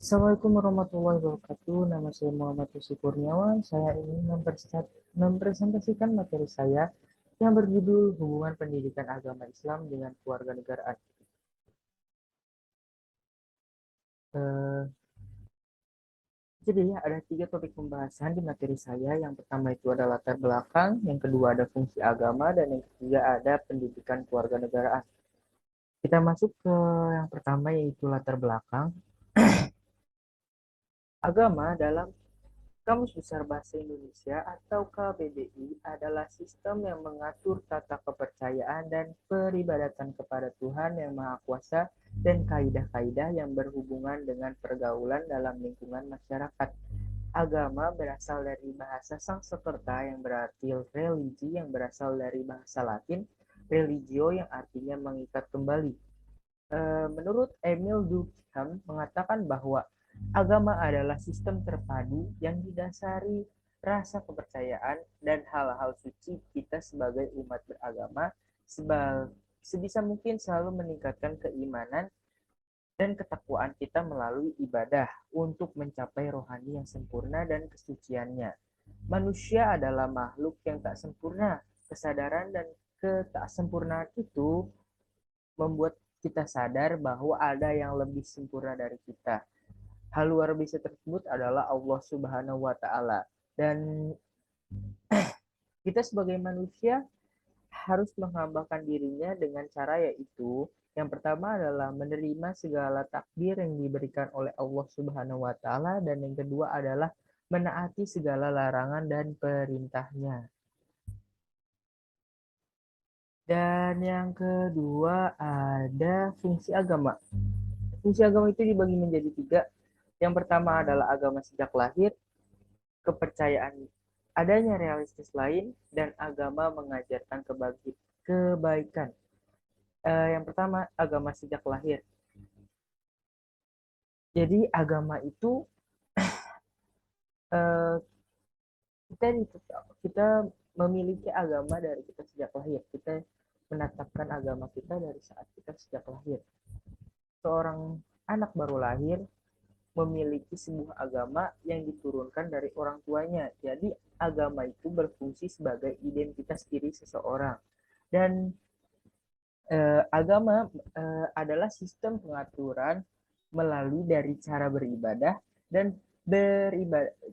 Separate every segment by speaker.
Speaker 1: Assalamualaikum warahmatullahi wabarakatuh. Nama saya Muhammad Yusuf Kurniawan. Saya ingin mempresentasikan materi saya yang berjudul Hubungan Pendidikan Agama Islam dengan Kewarganegaraan. Eh, jadi ada 3 topik pembahasan di materi saya. Yang pertama itu ada latar belakang, yang kedua ada fungsi agama, dan yang ketiga ada pendidikan kewarganegaraan. Kita masuk ke yang pertama yaitu latar belakang. Agama dalam Kamus Besar Bahasa Indonesia atau KBBI adalah sistem yang mengatur tata kepercayaan dan peribadatan kepada Tuhan yang Maha Kuasa dan kaidah-kaidah yang berhubungan dengan pergaulan dalam lingkungan masyarakat. Agama berasal dari bahasa Sanskerta yang berarti religi, yang berasal dari bahasa Latin religio yang artinya mengikat kembali. Menurut Emil Durkheim mengatakan bahwa agama adalah sistem terpadu yang didasari rasa kepercayaan dan hal-hal suci. Kita sebagai umat beragama sebisa mungkin selalu meningkatkan keimanan dan ketakwaan kita melalui ibadah untuk mencapai rohani yang sempurna dan kesuciannya. Manusia adalah makhluk yang tak sempurna. Kesadaran dan ketaksempurnaan itu membuat kita sadar bahwa ada yang lebih sempurna dari kita. Hal luar biasa tersebut adalah Allah Subhanahu wa taala. Dan kita sebagai manusia harus menghambakan dirinya dengan cara yaitu yang pertama adalah menerima segala takdir yang diberikan oleh Allah Subhanahu wa taala, dan yang kedua adalah menaati segala larangan dan perintahnya. Dan yang kedua ada fungsi agama. Fungsi agama itu dibagi menjadi 3. Yang pertama adalah agama sejak lahir, kepercayaan adanya realistis lain, dan agama mengajarkan kebaikan. Yang pertama, agama sejak lahir. Jadi agama itu eh, kita memiliki agama dari kita sejak lahir. Kita menetapkan agama kita dari saat kita sejak lahir. Seorang anak baru lahir memiliki sebuah agama yang diturunkan dari orang tuanya. Jadi agama itu berfungsi sebagai identitas diri seseorang. Dan agama adalah sistem pengaturan melalui dari cara beribadah dan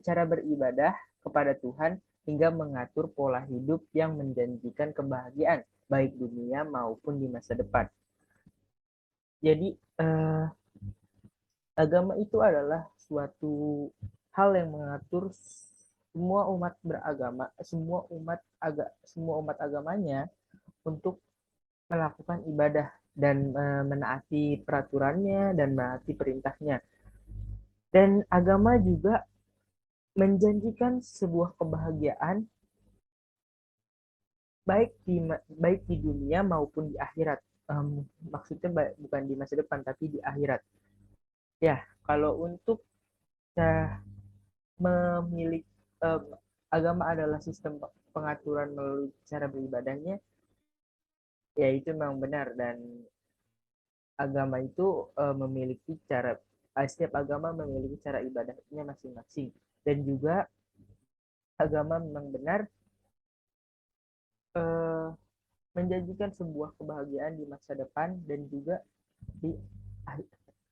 Speaker 1: cara beribadah kepada Tuhan hingga mengatur pola hidup yang menjanjikan kebahagiaan baik dunia maupun di masa depan. Jadi agama itu adalah suatu hal yang mengatur semua umat agamanya untuk melakukan ibadah dan menaati peraturannya dan menaati perintahnya. Dan agama juga menjanjikan sebuah kebahagiaan baik di dunia maupun di akhirat. Maksudnya bukan di masa depan tapi di akhirat. Ya, kalau untuk kita memiliki agama adalah sistem pengaturan melalui cara beribadahnya, ya itu memang benar. Dan agama itu memiliki setiap agama memiliki cara ibadahnya masing-masing, dan juga agama memang benar eh, menjanjikan sebuah kebahagiaan di masa depan dan juga di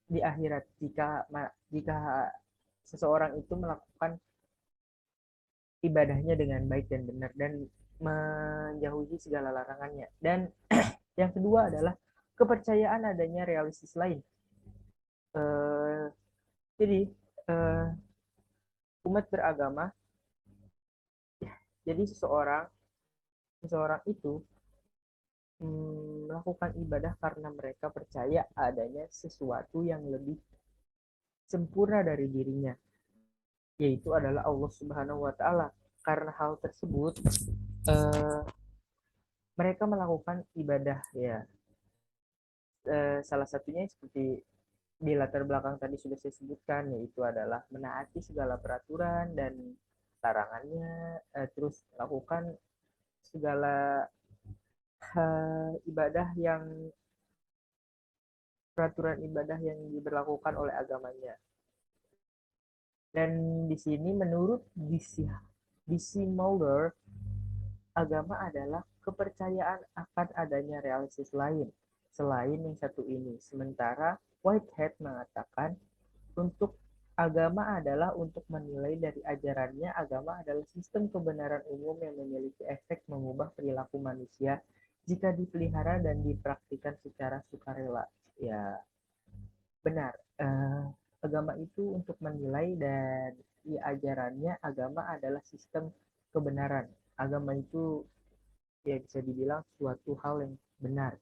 Speaker 1: di akhirat jika seseorang itu melakukan ibadahnya dengan baik dan benar dan menjauhi segala larangannya. Dan yang kedua adalah kepercayaan adanya realistis lain. eh, jadi eh, umat beragama, jadi seseorang seseorang itu melakukan ibadah karena mereka percaya adanya sesuatu yang lebih sempurna dari dirinya, yaitu adalah Allah Subhanahu wa taala. Karena hal tersebut eh, mereka melakukan ibadah, ya. Salah satunya seperti di latar belakang tadi sudah saya sebutkan, yaitu adalah menaati segala peraturan dan larangannya, terus melakukan segala ibadah yang peraturan ibadah yang diberlakukan oleh agamanya. Dan di sini menurut DC Mulder, agama adalah kepercayaan akan adanya realitas lain selain yang satu ini. Sementara Whitehead mengatakan untuk agama adalah untuk menilai dari ajarannya, agama adalah sistem kebenaran umum yang memiliki efek mengubah perilaku manusia jika dipelihara dan dipraktikkan secara sukarela. Ya, benar. Agama itu untuk menilai dan di ajarannya agama adalah sistem kebenaran. Agama itu ya bisa dibilang suatu hal yang benar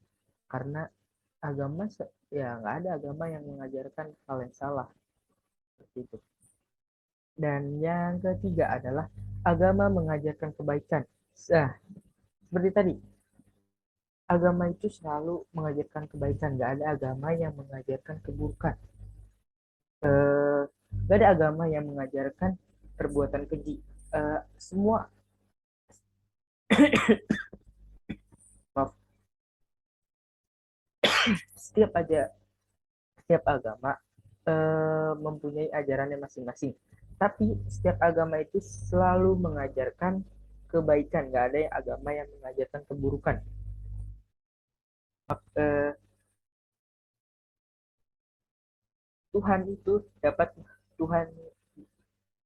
Speaker 1: karena agama ya nggak ada agama yang mengajarkan hal yang salah seperti itu. Dan yang ketiga adalah agama mengajarkan kebaikan. Nah, seperti tadi, agama itu selalu mengajarkan kebaikan. Gak ada agama yang mengajarkan keburukan. Gak ada agama yang mengajarkan perbuatan keji. Semua, maaf, setiap aja, setiap agama mempunyai ajarannya masing-masing. Tapi setiap agama itu selalu mengajarkan kebaikan. Gak ada yang agama yang mengajarkan keburukan. Eh, Tuhan itu dapat Tuhan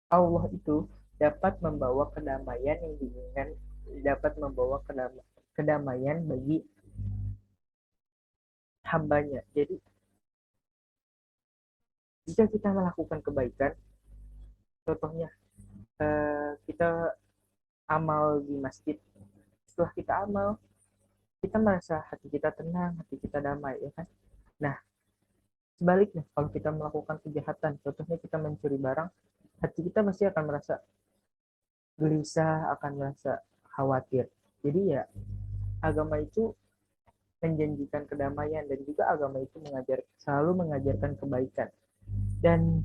Speaker 1: Allah itu dapat membawa kedamaian yang diinginkan, dapat membawa kedamaian bagi hambanya. Jadi jika kita melakukan kebaikan, contohnya kita amal di masjid, setelah kita amal, kita merasa hati kita tenang, hati kita damai, ya kan? Nah, sebaliknya kalau kita melakukan kejahatan, contohnya kita mencuri barang, hati kita pasti akan merasa gelisah, akan merasa khawatir. Jadi ya agama itu menjanjikan kedamaian dan juga agama itu selalu mengajarkan kebaikan. Dan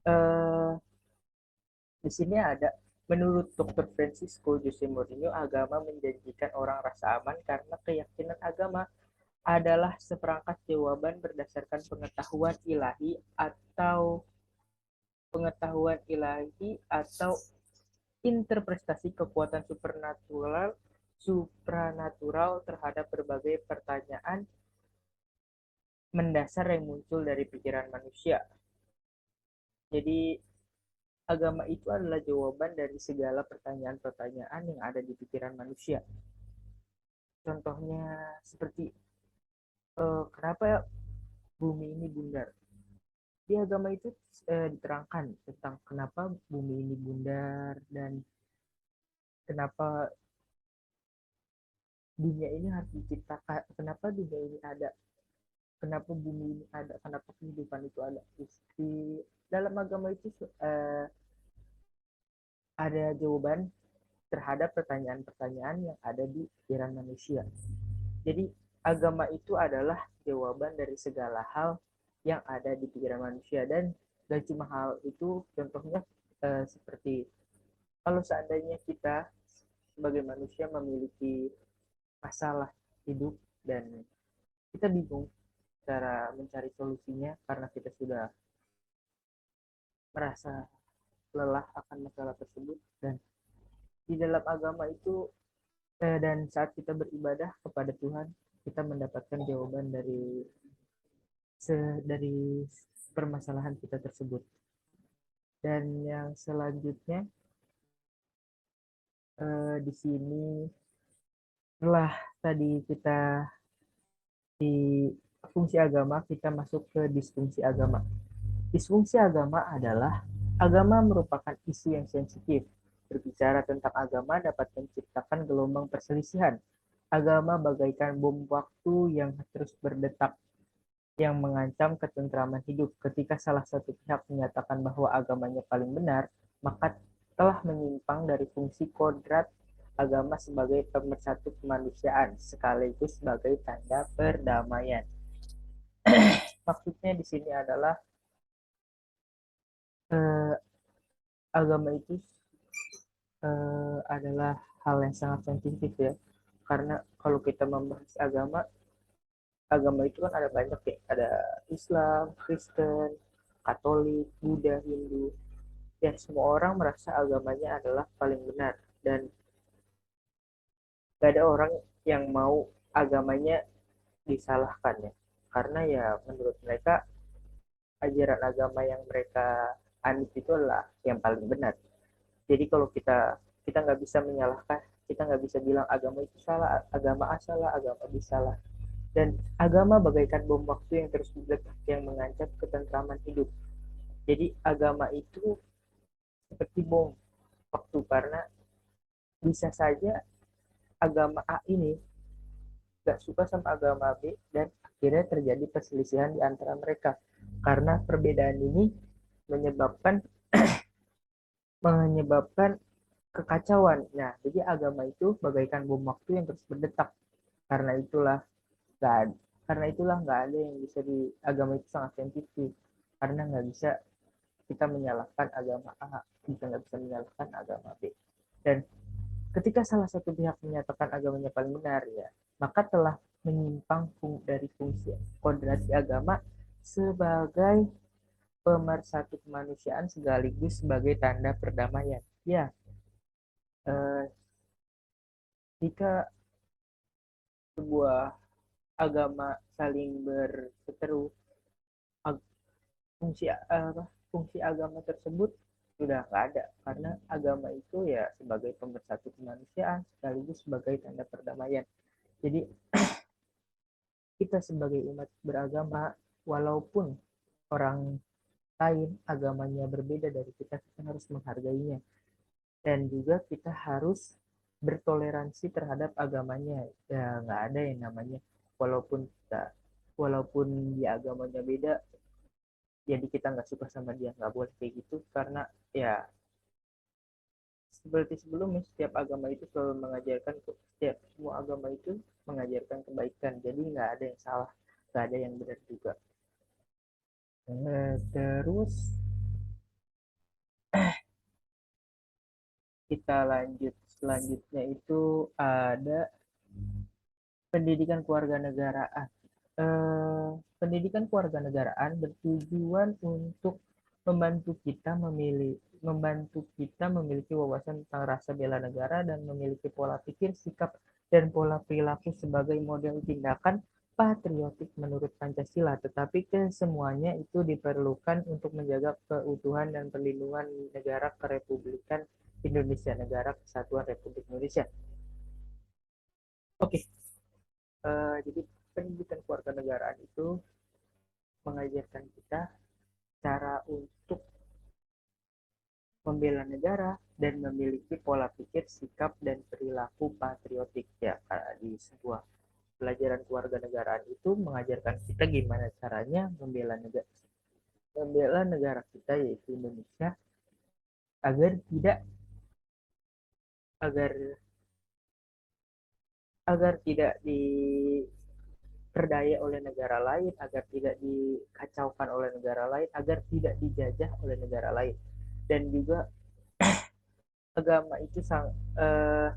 Speaker 1: eh, di sini ada menurut Dr. Francisco Jose Mourinho, agama menjanjikan orang rasa aman karena keyakinan agama adalah seperangkat jawaban berdasarkan pengetahuan ilahi atau interpretasi kekuatan supranatural terhadap berbagai pertanyaan mendasar yang muncul dari pikiran manusia. Jadi agama itu adalah jawaban dari segala pertanyaan-pertanyaan yang ada di pikiran manusia. Contohnya seperti kenapa bumi ini bundar? Di agama itu diterangkan tentang kenapa bumi ini bundar dan kenapa dunia ini harus diciptakan, kenapa dunia ini ada, kenapa bumi ini ada, kenapa kehidupan itu ada. Di dalam agama itu ada jawaban terhadap pertanyaan-pertanyaan yang ada di pikiran manusia. Jadi agama itu adalah jawaban dari segala hal yang ada di pikiran manusia dan gak cuma hal itu, contohnya seperti kalau seandainya kita sebagai manusia memiliki masalah hidup dan kita bingung cara mencari solusinya karena kita sudah merasa lelah akan masalah tersebut, dan di dalam agama itu dan saat kita beribadah kepada Tuhan kita mendapatkan jawaban dari permasalahan kita tersebut. Dan yang selanjutnya di sini setelah tadi kita di fungsi agama, kita masuk ke disfungsi agama. Disfungsi agama adalah agama merupakan isu yang sensitif. Berbicara tentang agama dapat menciptakan gelombang perselisihan. Agama bagaikan bom waktu yang terus berdetak yang mengancam ketentraman hidup. Ketika salah satu pihak menyatakan bahwa agamanya paling benar, maka telah menyimpang dari fungsi kodrat agama sebagai pemersatu kemanusiaan sekaligus sebagai tanda perdamaian. Maksudnya di sini adalah eh, agama itu adalah hal yang sangat sensitif ya. Karena kalau kita membahas agama, agama itu kan ada banyak ya. Ada Islam, Kristen, Katolik, Buddha, Hindu. ya semua orang merasa agamanya adalah paling benar, dan gak ada orang yang mau agamanya disalahkan ya, karena ya menurut mereka ajaran agama yang mereka anut itu adalah yang paling benar. Jadi kalau kita nggak bisa menyalahkan, kita nggak bisa bilang agama itu salah, agama A salah, agama B salah. Dan agama bagaikan bom waktu yang terus meledak, yang mengancam ketentraman hidup. Jadi agama itu seperti bom waktu, karena bisa saja agama A ini gak suka sama agama B, dan akhirnya terjadi perselisihan di antara mereka. Karena perbedaan ini menyebabkan menyebabkan kekacauan. Nah, jadi agama itu bagaikan bom waktu yang terus berdetak. Karena itulah nggak nggak ada yang bisa di agama itu sangat sensitif, karena nggak bisa kita menyalahkan agama A, kita nggak bisa menyalahkan agama B. Dan ketika salah satu pihak menyatakan agamanya paling benar ya, maka telah menyimpang dari fungsi kodrati agama sebagai pemersatu kemanusiaan sekaligus sebagai tanda perdamaian. Ya, eh, jika sebuah agama saling berseteru, fungsi fungsi agama tersebut sudah nggak ada, karena agama itu ya sebagai pemersatu kemanusiaan sekaligus sebagai tanda perdamaian. Jadi kita sebagai umat beragama, walaupun orang lain agamanya berbeda dari kita, kita harus menghargainya, dan juga kita harus bertoleransi terhadap agamanya. Ya nggak ada yang namanya walaupun dia agamanya beda, jadi kita nggak suka sama dia, nggak boleh kayak gitu, karena ya seperti sebelumnya setiap agama itu selalu mengajarkan, setiap semua agama itu mengajarkan kebaikan, jadi nggak ada yang salah, nggak ada yang benar juga. Terus kita lanjut, selanjutnya itu ada pendidikan kewarganegaraan. Pendidikan kewarganegaraan bertujuan untuk membantu kita memiliki wawasan tentang rasa bela negara dan memiliki pola pikir, sikap, dan pola perilaku sebagai model tindakan patriotik menurut Pancasila. Tetapi kesemuanya itu diperlukan untuk menjaga keutuhan dan perlindungan negara Kerepublikan Indonesia, Negara Kesatuan Republik Indonesia. Oke, jadi pendidikan kewarganegaraan itu mengajarkan kita cara untuk membela negara dan memiliki pola pikir, sikap, dan perilaku patriotik. Ya, di sebuah pelajaran kewarganegaraan itu mengajarkan kita gimana caranya membela negara kita, yaitu Indonesia, agar tidak agar agar tidak diperdaya oleh negara lain, agar tidak dikacaukan oleh negara lain, agar tidak dijajah oleh negara lain. Dan juga agama itu eh,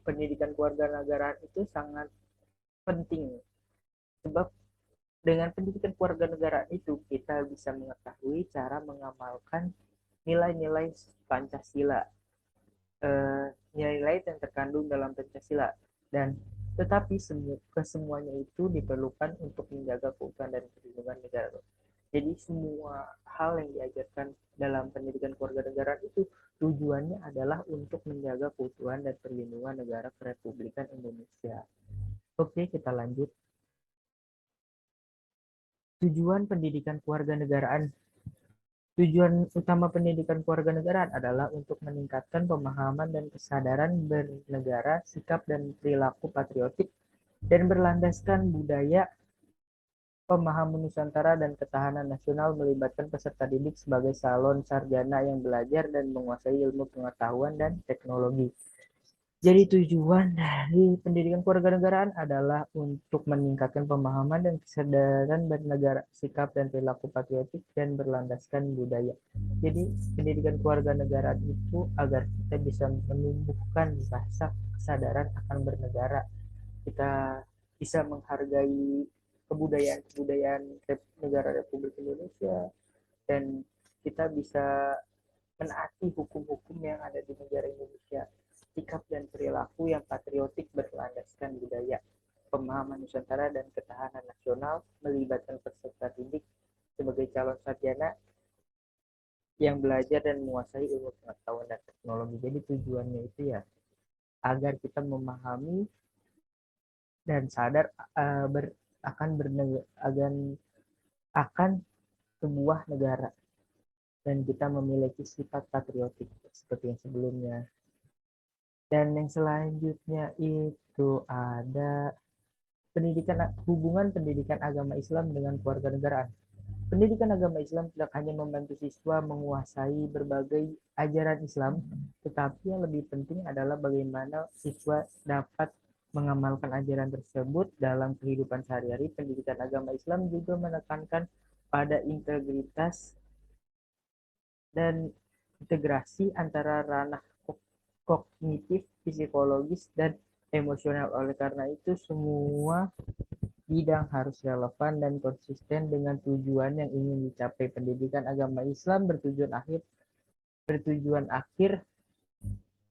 Speaker 1: pendidikan kewarganegaraan itu sangat penting, sebab dengan pendidikan kewarganegaraan itu kita bisa mengetahui cara mengamalkan nilai-nilai Pancasila, nilai-nilai yang terkandung dalam Pancasila, dan tetapi kesemuanya itu diperlukan untuk menjaga keutuhan dan perlindungan negara. Jadi semua hal yang diajarkan dalam pendidikan kewarganegaraan itu tujuannya adalah untuk menjaga keutuhan dan perlindungan negara Republikan Indonesia. Oke, kita lanjut. Tujuan pendidikan kewarganegaraan. Tujuan utama pendidikan kewarganegaraan adalah untuk meningkatkan pemahaman dan kesadaran bernegara, sikap dan perilaku patriotik, dan berlandaskan budaya, pemahaman Nusantara, dan ketahanan nasional, melibatkan peserta didik sebagai calon sarjana yang belajar dan menguasai ilmu pengetahuan dan teknologi. Jadi tujuan dari pendidikan kewarganegaraan adalah untuk meningkatkan pemahaman dan kesadaran bernegara, sikap dan perilaku patriotik, dan berlandaskan budaya. Jadi pendidikan kewarganegaraan itu agar kita bisa menumbuhkan rasa kesadaran akan bernegara, kita bisa menghargai kebudayaan negara Republik Indonesia, dan kita bisa menaati hukum-hukum yang ada di negara Indonesia. Sikap dan perilaku yang patriotik berlandaskan budaya, pemahaman Nusantara dan ketahanan nasional, melibatkan peserta didik sebagai calon sarjana yang belajar dan menguasai ilmu pengetahuan dan teknologi. Jadi tujuannya itu ya agar kita memahami dan sadar akan akan sebuah negara, dan kita memiliki sifat patriotik seperti yang sebelumnya. Dan yang selanjutnya itu ada hubungan pendidikan agama Islam dengan kewarganegaraan. Pendidikan agama Islam tidak hanya membantu siswa menguasai berbagai ajaran Islam, tetapi yang lebih penting adalah bagaimana siswa dapat mengamalkan ajaran tersebut dalam kehidupan sehari-hari. Pendidikan agama Islam juga menekankan pada integritas dan integrasi antara ranah kognitif, psikologis, dan emosional. Oleh karena itu, semua bidang harus relevan dan konsisten dengan tujuan yang ingin dicapai. Pendidikan agama Islam bertujuan akhir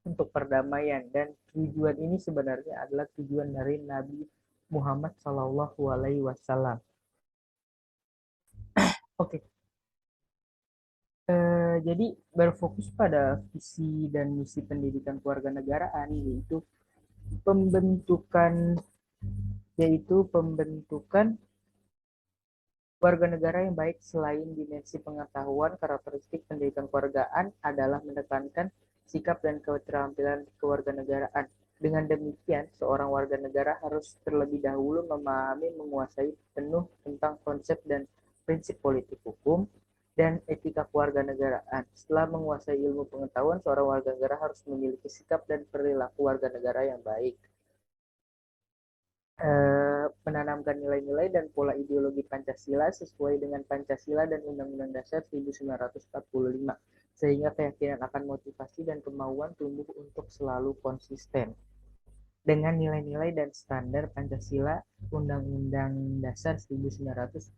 Speaker 1: untuk perdamaian, dan tujuan ini sebenarnya adalah tujuan dari Nabi Muhammad Shallallahu Alaihi Wasallam. Oke, jadi berfokus pada visi dan misi pendidikan kewarganegaraan, yaitu pembentukan warga negara yang baik. Selain dimensi pengetahuan, karakteristik pendidikan kewargaan adalah menekankan sikap dan keterampilan kewarganegaraan. Dengan demikian, seorang warga negara harus terlebih dahulu memahami, menguasai penuh tentang konsep dan prinsip politik hukum dan etika kewarganegaraan. Setelah menguasai ilmu pengetahuan, seorang warga negara harus memiliki sikap dan perilaku warga negara yang baik. Menanamkan nilai-nilai dan pola ideologi Pancasila sesuai dengan Pancasila dan Undang-Undang Dasar 1945, sehingga keyakinan akan motivasi dan kemauan tumbuh untuk selalu konsisten dengan nilai-nilai dan standar Pancasila, Undang-Undang Dasar 1945.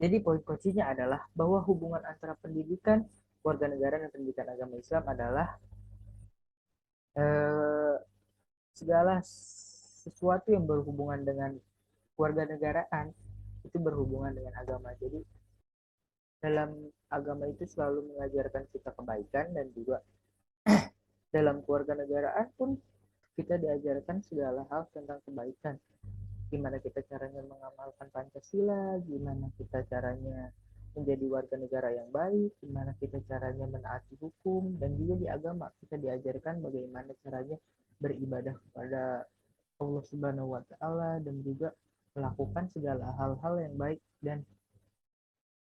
Speaker 1: Jadi poin kuncinya adalah bahwa hubungan antara pendidikan warga negara dan pendidikan agama Islam adalah segala sesuatu yang berhubungan dengan keluarga negaraan itu berhubungan dengan agama. Jadi dalam agama itu selalu mengajarkan kita kebaikan, dan juga dalam keluarga negaraan pun kita diajarkan segala hal tentang kebaikan. Gimana kita caranya mengamalkan Pancasila, gimana kita caranya menjadi warga negara yang baik, gimana kita caranya menaati hukum, dan juga di agama kita diajarkan bagaimana caranya beribadah kepada Allah Subhanahu wa Ta'ala, dan juga melakukan segala hal-hal yang baik dan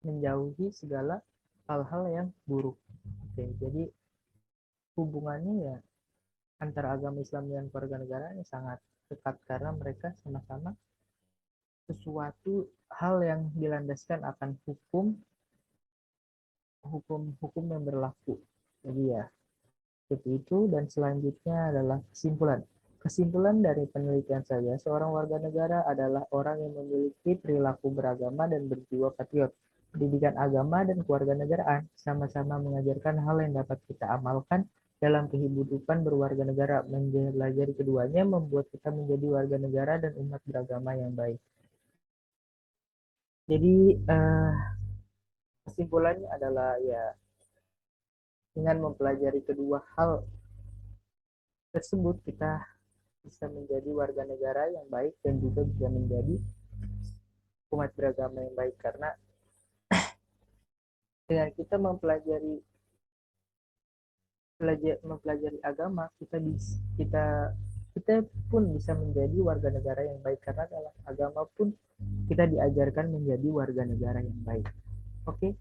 Speaker 1: menjauhi segala hal-hal yang buruk. Oke, jadi hubungannya ya antara agama Islam dan keluarga negaraan sangat dekat, karena mereka sama-sama sesuatu hal yang dilandaskan akan hukum yang berlaku. Jadi ya seperti itu. Dan selanjutnya adalah kesimpulan dari penelitian saya. Seorang warga negara adalah orang yang memiliki perilaku beragama dan berjiwa patriot. Pendidikan agama dan kewarganegaraan sama-sama mengajarkan hal yang dapat kita amalkan dalam kehidupan berwarga negara. Mempelajari keduanya membuat kita menjadi warga negara dan umat beragama yang baik. Jadi kesimpulannya adalah ya, dengan mempelajari kedua hal tersebut kita bisa menjadi warga negara yang baik dan juga bisa menjadi umat beragama yang baik. Karena dengan kita mempelajari agama, kita pun bisa menjadi warga negara yang baik, karena dalam agama pun kita diajarkan menjadi warga negara yang baik. Oke,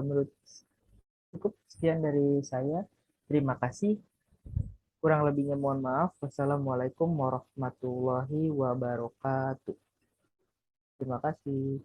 Speaker 1: menurut cukup sekian dari saya. Terima kasih. Kurang lebihnya mohon maaf. Wassalamualaikum warahmatullahi wabarakatuh. Terima kasih.